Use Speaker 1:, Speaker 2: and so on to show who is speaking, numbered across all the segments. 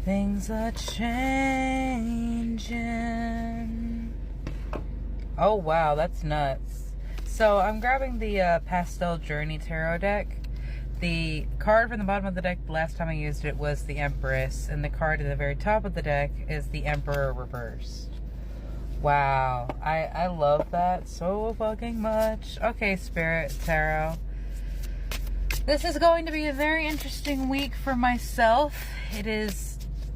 Speaker 1: Things are changing. Oh wow, that's nuts. So I'm grabbing the Pastel Journey Tarot deck. The card from the bottom of the deck, the last time I used it, was the Empress, and the card at the very top of the deck is the Emperor reversed. Wow, I love that so fucking much. Okay, Spirit Tarot. This is going to be a very interesting week for myself. It is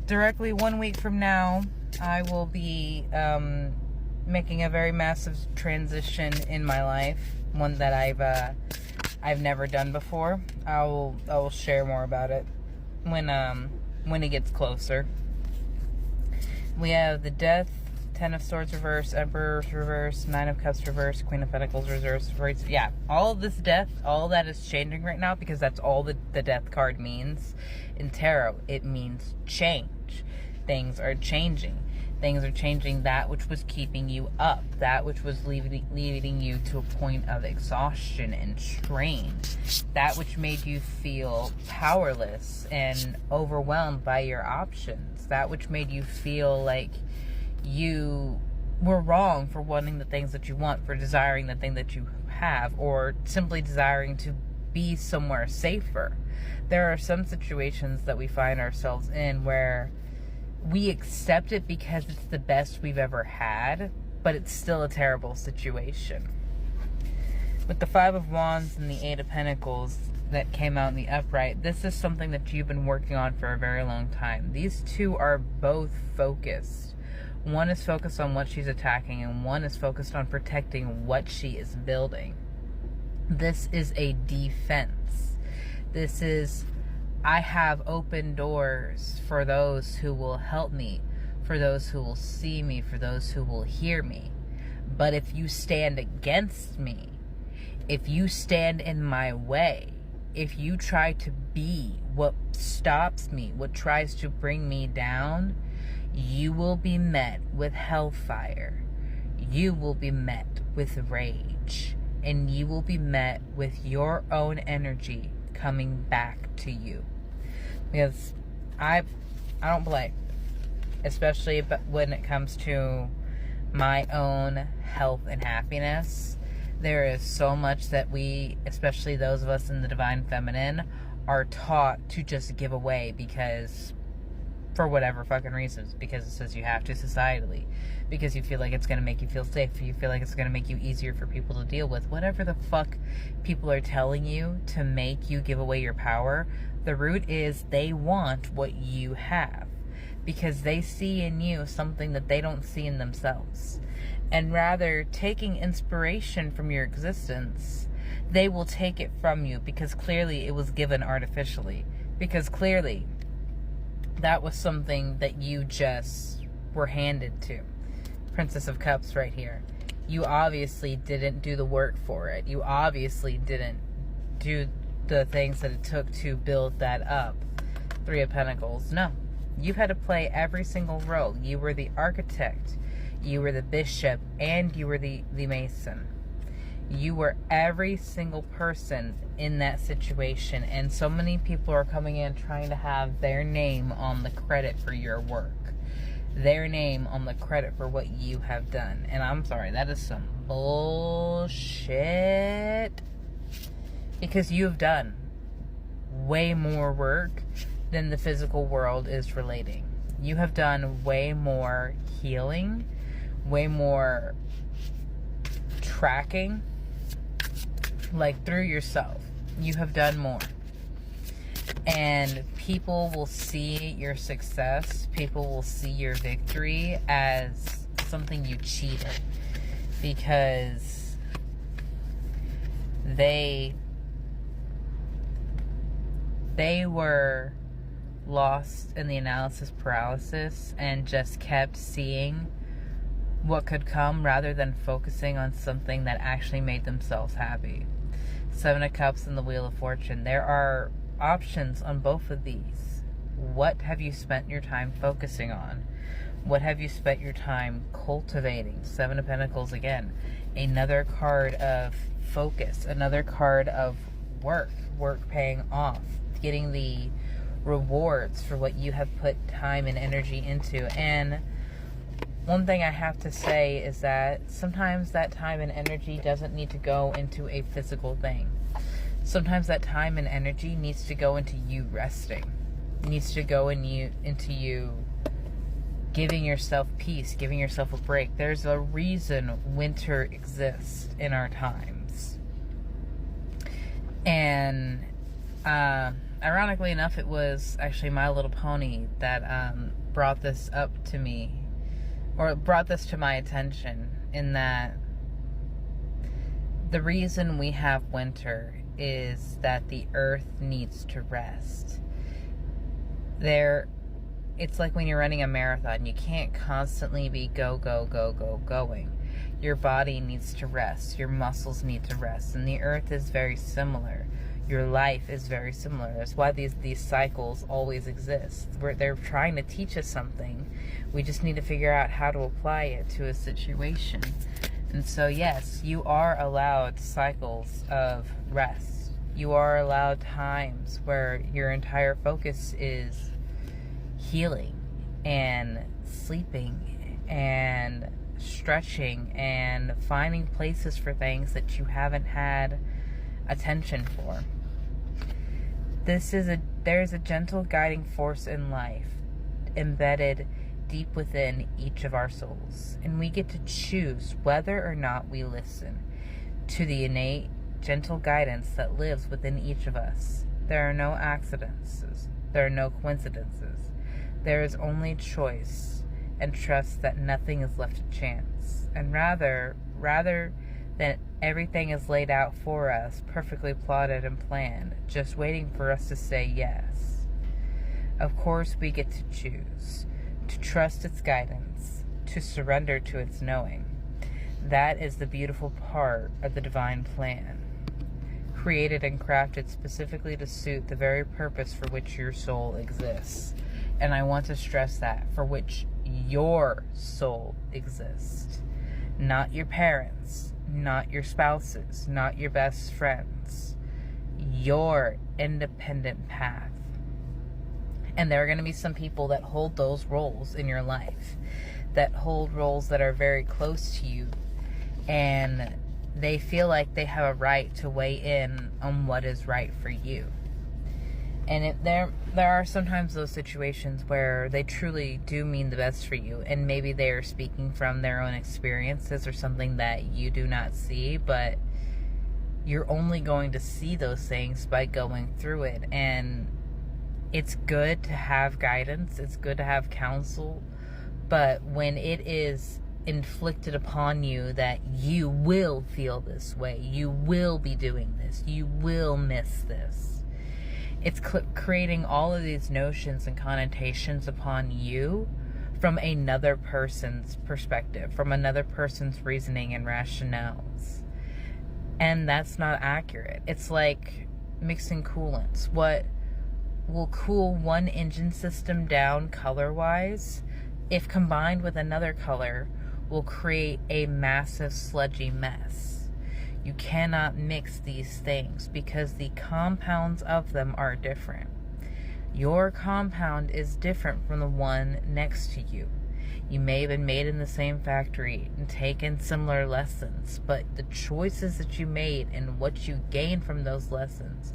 Speaker 1: directly 1 week from now. I will be making a very massive transition in my life, one that I've never done before. I will share more about it when it gets closer. We have the Death, Ten of Swords reverse, Emperor's reverse, Nine of Cups reverse, Queen of Pentacles reverse. Yeah, all of this death, all that is changing right now, because that's all the Death card means in tarot. It means change. Things are changing. Things are changing that which was keeping you up, that which was leading you to a point of exhaustion and strain, that which made you feel powerless and overwhelmed by your options, that which made you feel like you were wrong for wanting the things that you want, for desiring the thing that you have, or simply desiring to be somewhere safer. There are some situations that we find ourselves in where we accept it because it's the best we've ever had, but it's still a terrible situation. With the Five of Wands and the Eight of Pentacles that came out in the upright, this is something that you've been working on for a very long time. These two are both focused. One is focused on what she's attacking, and one is focused on protecting what she is building. This is a defense. This is, I have open doors for those who will help me, for those who will see me, for those who will hear me. But if you stand against me, if you stand in my way, if you try to be what stops me, what tries to bring me down, you will be met with hellfire. You will be met with rage. And you will be met with your own energy coming back to you. Because I don't play, especially when it comes to my own health and happiness. There is so much that we, especially those of us in the Divine Feminine, are taught to just give away because, for whatever fucking reasons, because it says you have to societally, because you feel like it's going to make you feel safe, you feel like it's going to make you easier for people to deal with, whatever the fuck people are telling you to make you give away your power. The root is they want what you have, because they see in you something that they don't see in themselves, and rather taking inspiration from your existence, they will take it from you, because clearly it was given artificially, because clearly that was something that you just were handed to. Princess of Cups right here. You obviously didn't do the work for it. You obviously didn't do the things that it took to build that up. Three of Pentacles. No. You've had to play every single role. You were the architect. You were the bishop. And you were the mason. You were every single person in that situation, and so many people are coming in trying to have their name on the credit for your work, their name on the credit for what you have done. And I'm sorry, that is some bullshit, because you have done way more work than the physical world is relating. You have done way more healing, way more tracking, like through yourself. You have done more, and people will see your success, people will see your victory as something you cheated, because they were lost in the analysis paralysis and just kept seeing what could come rather than focusing on something that actually made themselves happy. Seven of Cups and the Wheel of Fortune. There are options on both of these. What have you spent your time focusing on? What have you spent your time cultivating? Seven of Pentacles again. Another card of focus. Another card of work. Work paying off. Getting the rewards for what you have put time and energy into. And one thing I have to say is that sometimes that time and energy doesn't need to go into a physical thing. Sometimes that time and energy needs to go into you resting. It needs to go into you giving yourself peace, giving yourself a break. There's a reason winter exists in our times. And ironically enough, it was actually My Little Pony that brought this up to me, or brought this to my attention, in that the reason we have winter is that the earth needs to rest. It's like when you're running a marathon, you can't constantly be going. Your body needs to rest, your muscles need to rest, and the earth is very similar. Your life is very similar. That's why these cycles always exist. They're trying to teach us something. We just need to figure out how to apply it to a situation. And so yes, you are allowed cycles of rest. You are allowed times where your entire focus is healing and sleeping and stretching and finding places for things that you haven't had attention for. There's a gentle guiding force in life embedded deep within each of our souls, and we get to choose whether or not we listen to the innate gentle guidance that lives within each of us. There are no accidents. There are no coincidences. There is only choice and trust that nothing is left to chance. And rather than everything is laid out for us, perfectly plotted and planned, just waiting for us to say yes. Of course, we get to choose, to trust its guidance, to surrender to its knowing. That is the beautiful part of the divine plan, created and crafted specifically to suit the very purpose for which your soul exists. And I want to stress that, for which your soul exists. Not your parents, not your spouses, not your best friends. Your independent path. And there are going to be some people that hold those roles in your life, that hold roles that are very close to you, and they feel like they have a right to weigh in on what is right for you. And there are sometimes those situations where they truly do mean the best for you, and maybe they are speaking from their own experiences or something that you do not see, but you're only going to see those things by going through it. And it's good to have guidance, it's good to have counsel, but when it is inflicted upon you that you will feel this way, you will be doing this, you will miss this, it's creating all of these notions and connotations upon you from another person's perspective, from another person's reasoning and rationales. And that's not accurate. It's like mixing coolants. What will cool one engine system down color-wise, if combined with another color, will create a massive sludgy mess. You cannot mix these things because the compounds of them are different. Your compound is different from the one next to you. You may have been made in the same factory and taken similar lessons, but the choices that you made and what you gained from those lessons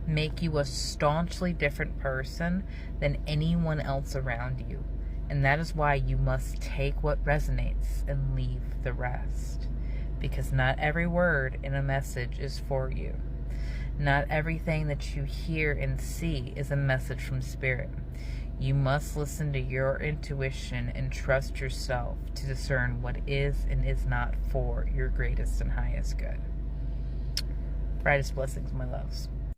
Speaker 1: make you a staunchly different person than anyone else around you. And that is why you must take what resonates and leave the rest. Because not every word in a message is for you. Not everything that you hear and see is a message from Spirit. You must listen to your intuition and trust yourself to discern what is and is not for your greatest and highest good. Brightest blessings, my loves.